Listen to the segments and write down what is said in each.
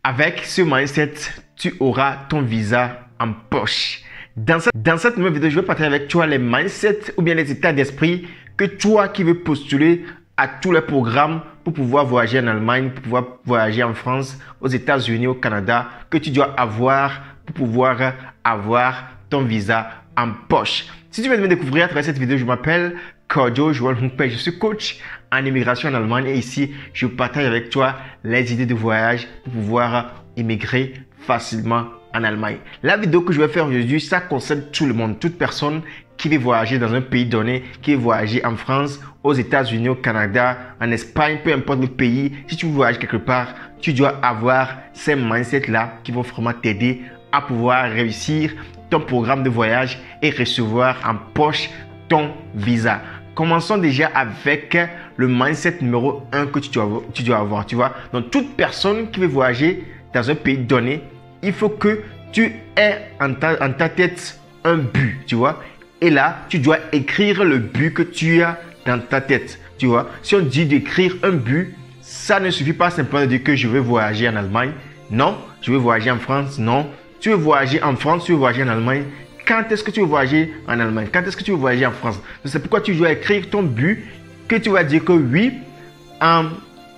Avec ce mindset, tu auras ton visa en poche. Dans cette nouvelle vidéo, je vais partager avec toi les mindsets ou bien les états d'esprit que toi qui veux postuler à tous les programmes pour pouvoir voyager en Allemagne, pour pouvoir voyager en France, aux États-Unis, au Canada, que tu dois avoir pour pouvoir avoir ton visa en poche. Si tu veux me découvrir à travers cette vidéo, je m'appelle Kojo Joel Hunkpe, je suis coach en immigration en Allemagne et ici, je partage avec toi les idées de voyage pour pouvoir immigrer facilement en Allemagne. La vidéo que je vais faire aujourd'hui, ça concerne tout le monde, toute personne qui veut voyager dans un pays donné, qui veut voyager en France, aux États-Unis, au Canada, en Espagne, peu importe le pays. Si tu veux voyager quelque part, tu dois avoir ces mindsets-là qui vont vraiment t'aider à pouvoir réussir ton programme de voyage et recevoir en poche ton visa. Commençons déjà avec le mindset numéro 1 que tu dois avoir, tu vois. Donc, toute personne qui veut voyager dans un pays donné, il faut que tu aies en ta tête un but, tu vois. Et là, tu dois écrire le but que tu as dans ta tête, tu vois. Si on dit d'écrire un but, ça ne suffit pas simplement de dire que je veux voyager en Allemagne. Non, je veux voyager en France. Non, tu veux voyager en France, tu veux voyager en Allemagne. Quand est-ce que tu veux voyager en Allemagne? Quand est-ce que tu veux voyager en France? C'est pourquoi tu dois écrire ton but que tu vas dire que oui,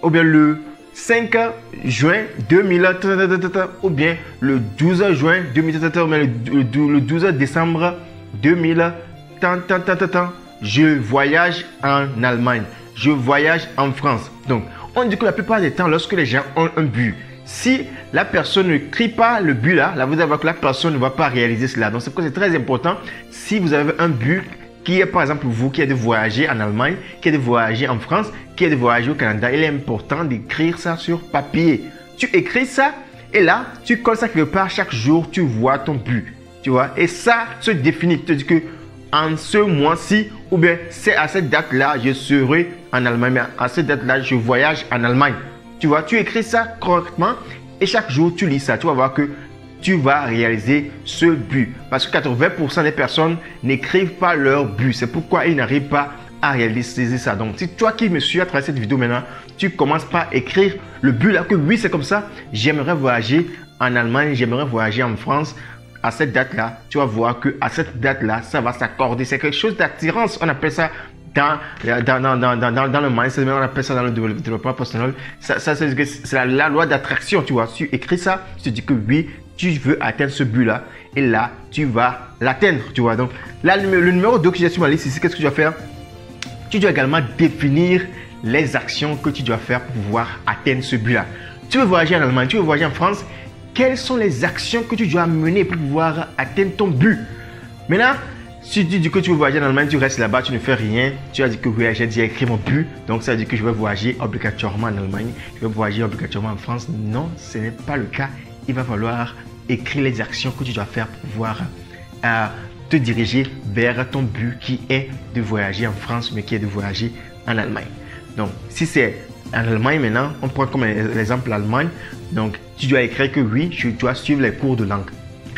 ou bien le 5 juin 2000, ou bien le 12 juin 2000, ou bien le 12 décembre 2000, je voyage en Allemagne, je voyage en France. Donc, on dit que la plupart des temps, lorsque les gens ont un but, si la personne ne crie pas le but là, vous allez voir que la personne ne va pas réaliser cela. Donc, c'est pourquoi c'est très important. Si vous avez un but qui est par exemple vous qui êtes de voyager en Allemagne, qui est de voyager en France, qui est de voyager au Canada, il est important d'écrire ça sur papier. Tu écris ça et là, tu colles ça quelque part. Chaque jour, tu vois ton but. Tu vois, et ça se définit. Tu te dis que en ce mois-ci, ou bien c'est à cette date-là, je serai en Allemagne. Mais à cette date-là, je voyage en Allemagne. Tu vois, tu écris ça correctement et chaque jour, tu lis ça. Tu vas voir que tu vas réaliser ce but. Parce que 80% des personnes n'écrivent pas leur but. C'est pourquoi ils n'arrivent pas à réaliser ça. Donc, si toi qui me suis à travers cette vidéo maintenant, tu commences par écrire le but là, que oui, c'est comme ça. J'aimerais voyager en Allemagne, j'aimerais voyager en France. À cette date-là, tu vas voir que à cette date-là, ça va s'accorder. C'est quelque chose d'attirance. On appelle ça dans le mindset, on appelle ça dans le développement personnel. C'est la loi d'attraction, tu vois. Tu écris ça, tu te dis que oui, tu veux atteindre ce but-là. Et là, tu vas l'atteindre, tu vois. Donc, là, le numéro 2 que j'ai sur ma liste ici, qu'est-ce que tu dois faire? Tu dois également définir les actions que tu dois faire pour pouvoir atteindre ce but-là. Tu veux voyager en Allemagne, tu veux voyager en France. Quelles sont les actions que tu dois mener pour pouvoir atteindre ton but? Maintenant, si tu dis que tu veux voyager en Allemagne, tu restes là-bas, tu ne fais rien. Tu as dit que oui, j'ai déjà écrit mon but. Donc, ça veut dire que je vais voyager obligatoirement en Allemagne. Je vais voyager obligatoirement en France. Non, ce n'est pas le cas. Il va falloir écrire les actions que tu dois faire pour pouvoir te diriger vers ton but qui est de voyager en France, mais qui est de voyager en Allemagne. Donc, si c'est en Allemagne maintenant, on prend comme l'exemple l'Allemagne. Donc, tu dois écrire que oui, tu dois suivre les cours de langue.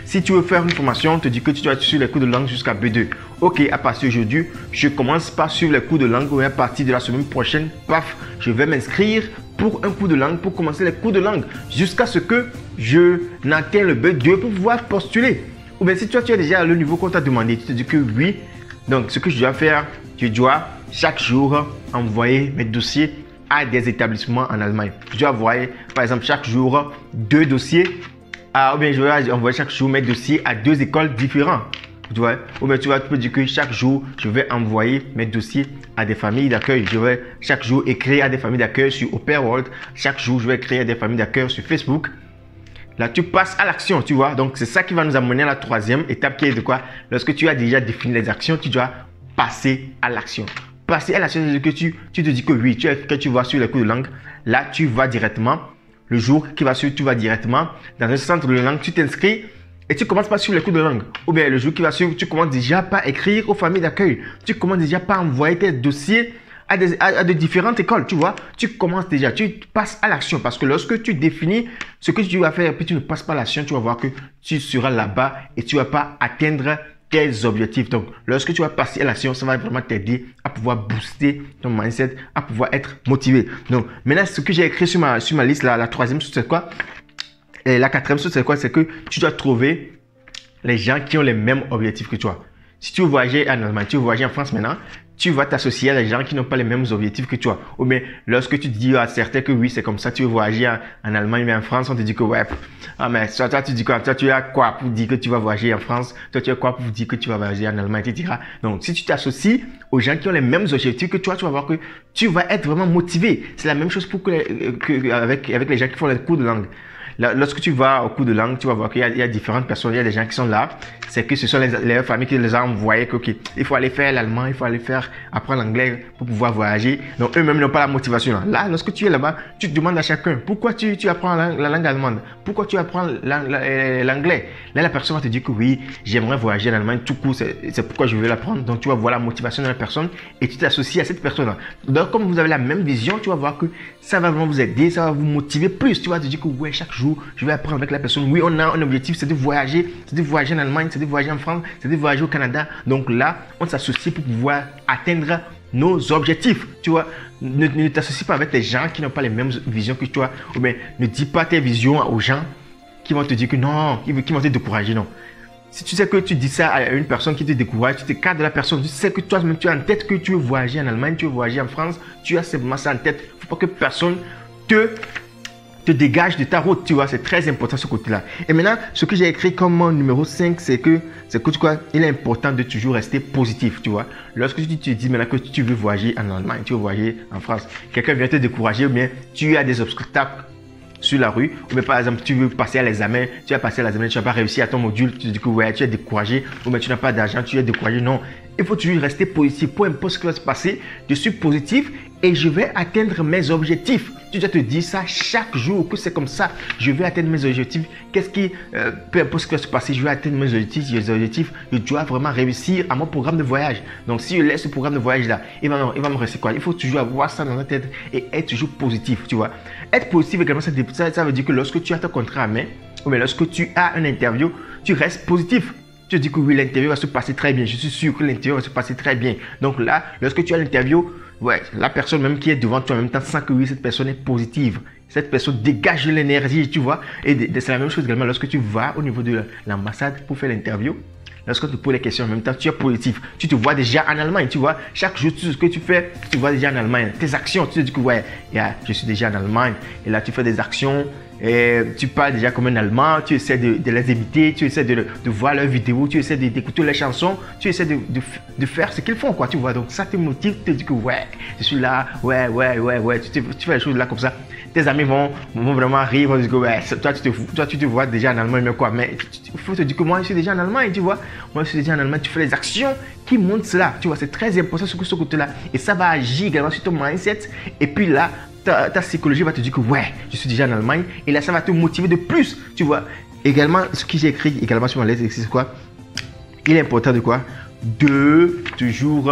Si tu veux faire une formation, on te dit que tu dois suivre les cours de langue jusqu'à B2. Ok, à partir d'aujourd'hui, je commence par suivre les cours de langue et à partir de la semaine prochaine, paf, je vais m'inscrire pour un cours de langue, pour commencer les cours de langue jusqu'à ce que je n'atteigne le B2 pour pouvoir postuler. Ou bien si toi, tu as déjà le niveau qu'on t'a demandé, tu te dis que oui. Donc, ce que je dois faire, je dois chaque jour envoyer mes dossiers à des établissements en Allemagne. Je dois envoyer, par exemple, chaque jour 2 dossiers, ou bien je vais envoyer chaque jour mes dossiers à 2 écoles différentes. Tu vois? Ou bien tu peux dire que chaque jour, je vais envoyer mes dossiers à des familles d'accueil. Je vais chaque jour écrire à des familles d'accueil sur Opera World. Chaque jour, je vais écrire à des familles d'accueil sur Facebook. Là, tu passes à l'action, tu vois. Donc, c'est ça qui va nous amener à la troisième étape qui est de quoi? Lorsque tu as déjà défini les actions, tu dois passer à l'action. Passer à l'action, c'est que tu te dis que oui, que tu vas sur les cours de langue. Là, tu vas directement, le jour qui va suivre, tu vas directement dans un centre de langue, tu t'inscris et tu commences par suivre les cours de langue. Ou bien le jour qui va suivre, tu commences déjà par écrire aux familles d'accueil. Tu commences déjà par envoyer tes dossiers à de différentes écoles, tu vois. Tu commences déjà, tu passes à l'action parce que lorsque tu définis ce que tu vas faire et puis tu ne passes pas à l'action, tu vas voir que tu seras là-bas et tu ne vas pas atteindre tes objectifs. Donc, lorsque tu vas passer à l'action, ça va vraiment t'aider à pouvoir booster ton mindset, à pouvoir être motivé. Donc, maintenant, ce que j'ai écrit sur ma liste, là, la troisième, c'est quoi? Et la quatrième chose, c'est quoi? C'est que tu dois trouver les gens qui ont les mêmes objectifs que toi. Si tu veux voyager en Allemagne, tu veux voyager en France maintenant, tu vas t'associer à des gens qui n'ont pas les mêmes objectifs que toi. Ou bien, lorsque tu dis à certains que oui, c'est comme ça, tu veux voyager en Allemagne, mais en France, on te dit que ouais, mais toi, tu dis quoi? Toi, tu as quoi pour dire que tu vas voyager en France? Toi, tu as quoi pour dire que tu vas voyager en Allemagne, etc. Donc, si tu t'associes aux gens qui ont les mêmes objectifs que toi, tu vas voir que tu vas être vraiment motivé. C'est la même chose avec les gens qui font les cours de langue. Lorsque tu vas au cours de langue, tu vas voir qu'il y a différentes personnes, il y a des gens qui sont là. C'est que ce sont les familles qui les ont envoyés, que, il faut aller faire l'allemand, il faut aller apprendre l'anglais pour pouvoir voyager. Donc, eux-mêmes n'ont pas la motivation. Là, lorsque tu es là-bas, tu te demandes à chacun, pourquoi tu apprends la langue allemande? Pourquoi tu apprends l'anglais? Là, la personne va te dire que oui, j'aimerais voyager en Allemagne tout court, c'est pourquoi je veux l'apprendre. Donc, tu vas voir la motivation de la personne et tu t'associes à cette personne-là. Donc, comme vous avez la même vision, tu vas voir que ça va vraiment vous aider, ça va vous motiver plus. Tu vas te dire que ouais, chaque jour, je vais apprendre avec la personne. Oui, on a un objectif, c'est de voyager en Allemagne, c'est de voyager en France, c'est de voyager au Canada. Donc là, on s'associe pour pouvoir atteindre nos objectifs. Tu vois, ne t'associe pas avec des gens qui n'ont pas les mêmes visions que toi. Ou bien, ne dis pas tes visions aux gens qui vont te dire que non, qui vont te décourager. Non. Si tu sais que tu dis ça à une personne qui te décourage, tu te cadres de la personne, tu sais que toi-même tu as en tête que tu veux voyager en Allemagne, tu veux voyager en France, tu as simplement ça en tête. Il ne faut pas que personne te dégage de ta route, tu vois, c'est très important ce côté-là. Et maintenant, ce que j'ai écrit comme numéro 5, c'est que tu vois, il est important de toujours rester positif, tu vois. Lorsque tu te dis maintenant que tu veux voyager en Allemagne, tu veux voyager en France, quelqu'un vient te décourager ou bien tu as des obstacles sur la rue, ou bien par exemple tu veux passer à l'examen, tu vas passer à l'examen, tu n'as pas réussi à ton module, tu te dis que ouais, tu es découragé, ou bien tu n'as pas d'argent, tu es découragé. Non, il faut toujours rester positif, peu importe ce qui va se passer, je suis positif et je vais atteindre mes objectifs. Tu dois te dire ça chaque jour, que c'est comme ça, je vais atteindre mes objectifs. Peu importe ce qui va se passer, je vais atteindre mes objectifs, je dois vraiment réussir à mon programme de voyage. Donc si je laisse ce programme de voyage là, il va me rester quoi? Il faut toujours avoir ça dans la tête et être toujours positif, tu vois. Être positif également, ça veut dire que lorsque tu as ton contrat à main, ou bien lorsque tu as une interview, tu restes positif. Tu te dis que oui, l'interview va se passer très bien. Je suis sûr que l'interview va se passer très bien. Donc là, lorsque tu as l'interview, ouais, la personne même qui est devant toi en même temps sent que oui, cette personne est positive. Cette personne dégage de l'énergie, tu vois. Et c'est la même chose également lorsque tu vas au niveau de l'ambassade pour faire l'interview. Lorsque tu poses les questions en même temps, tu es positif. Tu te vois déjà en Allemagne, tu vois. Chaque jour, tout ce que tu fais, tu te vois déjà en Allemagne. Tes actions, tu te dis que ouais, je suis déjà en Allemagne. Et là, tu fais des actions. Et tu parles déjà comme un Allemand, tu essaies de les imiter, tu essaies de voir leurs vidéos, tu essaies d'écouter leurs chansons, tu essaies de faire ce qu'ils font, quoi, tu vois. Donc ça te motive, tu te dis que ouais, je suis là, ouais, tu fais les choses là comme ça. Tes amis vont vraiment rire, vont dire que ouais, toi tu te vois déjà en Allemagne, mais quoi, mais il faut te dire que moi je suis déjà en Allemagne, tu vois. Moi je suis déjà en Allemagne, tu fais les actions qui montrent cela, tu vois, c'est très important sur ce côté-là. Et ça va agir également sur ton mindset. Et puis là, ta psychologie va te dire que ouais, je suis déjà en Allemagne. Et là, ça va te motiver de plus, tu vois. Également, ce que j'ai écrit également sur ma lettre, c'est quoi? Il est important de quoi? De toujours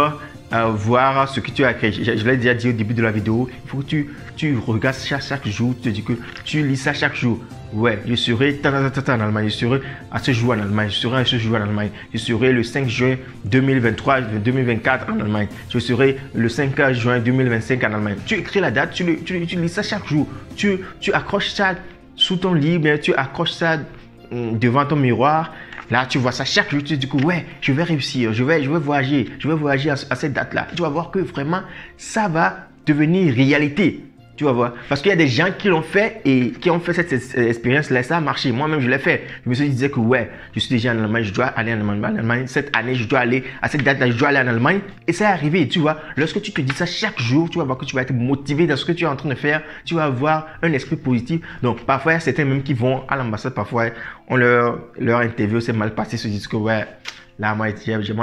voir ce que tu as écrit. Je l'ai déjà dit au début de la vidéo. Il faut que tu regardes chaque jour. Tu te dis que tu lis ça chaque jour. Ouais, je serai en Allemagne. Je serai à ce jour en Allemagne. Je serai à ce jour en Allemagne. Je serai le 5 juin 2023-2024 en Allemagne. Je serai le 5 juin 2025 en Allemagne. Tu écris la date, tu lis ça chaque jour. Tu accroches ça sous ton lit, bien, tu accroches ça devant ton miroir. Là, tu vois ça chaque jour, tu te dis que ouais, je vais réussir, je vais voyager à cette date-là. Tu vas voir que vraiment, ça va devenir réalité. Tu vas voir. Parce qu'il y a des gens qui l'ont fait et qui ont fait cette expérience-là, ça a marché. Moi-même, je l'ai fait. Je me suis dit que ouais, je suis déjà en Allemagne, je dois aller en Allemagne. Cette année, je dois aller à cette date-là, je dois aller en Allemagne. Et ça est arrivé, tu vois. Lorsque tu te dis ça chaque jour, tu vas voir que tu vas être motivé dans ce que tu es en train de faire. Tu vas avoir un esprit positif. Donc, parfois, il y a certains même qui vont à l'ambassade, parfois, on leur interview s'est mal passé, se disent que ouais, là, moi,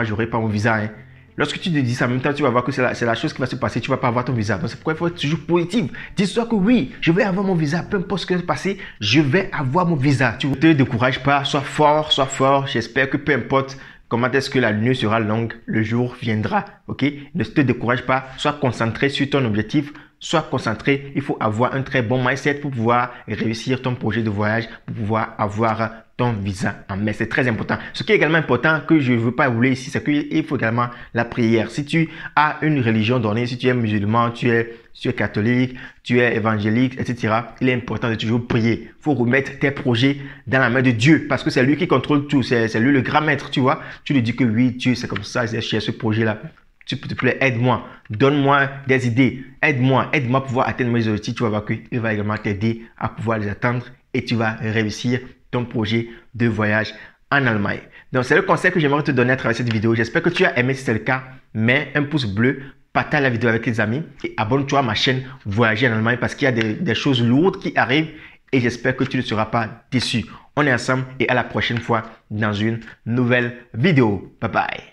j'aurai pas mon visa, hein. Lorsque tu te dis ça, en même temps, tu vas voir que c'est la chose qui va se passer. Tu ne vas pas avoir ton visa. Donc, c'est pourquoi il faut être toujours positif. Dis-toi que oui, je vais avoir mon visa. Peu importe ce qui va se passer, je vais avoir mon visa. Tu ne te décourages pas. Sois fort. J'espère que peu importe comment est-ce que la nuit sera longue, le jour viendra. Ok? Ne te décourage pas. Sois concentré sur ton objectif. sois concentré. Il faut avoir un très bon mindset pour pouvoir réussir ton projet de voyage, pour pouvoir avoir ton visa en mai. C'est très important. Ce qui est également important que je ne veux pas oublier ici, c'est qu'il faut également la prière. Si tu as une religion donnée, si tu es musulman, tu es catholique, tu es évangélique, etc., il est important de toujours prier. Il faut remettre tes projets dans la main de Dieu parce que c'est lui qui contrôle tout. C'est lui le grand maître, tu vois. Tu lui dis que oui, Dieu, c'est comme ça, j'ai ce projet-là. S'il te plaît, aide-moi, donne-moi des idées, aide-moi à pouvoir atteindre mes objectifs. Tu vas voir qu'il va également t'aider à pouvoir les atteindre et tu vas réussir ton projet de voyage en Allemagne. Donc, c'est le conseil que j'aimerais te donner à travers cette vidéo. J'espère que tu as aimé. Si c'est le cas, mets un pouce bleu, partage la vidéo avec tes amis et abonne-toi à ma chaîne Voyager en Allemagne parce qu'il y a des choses lourdes qui arrivent et j'espère que tu ne seras pas déçu. On est ensemble et à la prochaine fois dans une nouvelle vidéo. Bye bye.